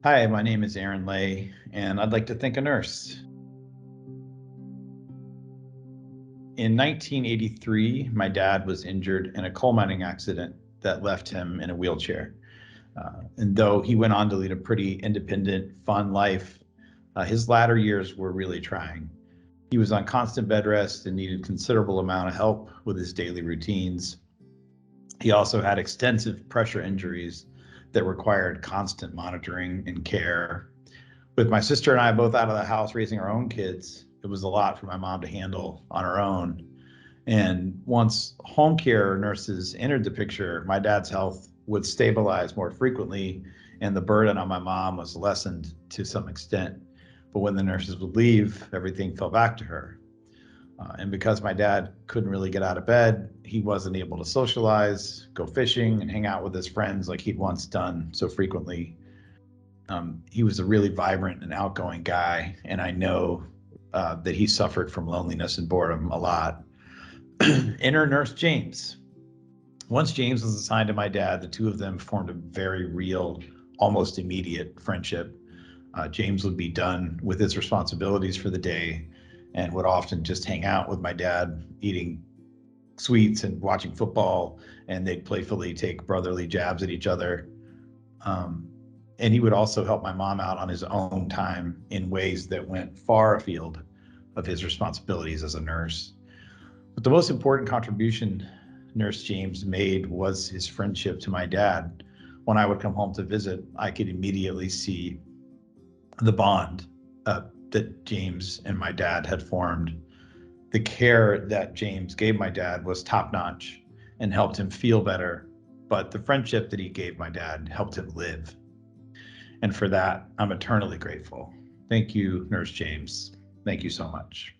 Hi, my name is Aaron Lay, and I'd like to thank a nurse. In 1983, my dad was injured in a coal mining accident that left him in a wheelchair. And though he went on to lead a pretty independent, fun life, his latter years were really trying. He was on constant bed rest and needed considerable amount of help with his daily routines. He also had extensive pressure injuries that required constant monitoring and care. With my sister and I both out of the house raising our own kids, it was a lot for my mom to handle on her own. And once home care nurses entered the picture, my dad's health would stabilize more frequently, and the burden on my mom was lessened to some extent. But when the nurses would leave, everything fell back to her. And because my dad couldn't really get out of bed, he wasn't able to socialize, go fishing, and hang out with his friends like he'd once done so frequently. He was a really vibrant and outgoing guy, and I know that he suffered from loneliness and boredom a lot. Enter Nurse James. Once James was assigned to my dad, the two of them formed a very real, almost immediate friendship. James would be done with his responsibilities for the day and would often just hang out with my dad, eating sweets and watching football, and they'd playfully take brotherly jabs at each other. And he would also help my mom out on his own time in ways that went far afield of his responsibilities as a nurse. But the most important contribution Nurse James made was his friendship to my dad. When I would come home to visit, I could immediately see the bond that James and my dad had formed. The care that James gave my dad was top notch and helped him feel better. But the friendship that he gave my dad helped him live. And for that, I'm eternally grateful. Thank you, Nurse James. Thank you so much.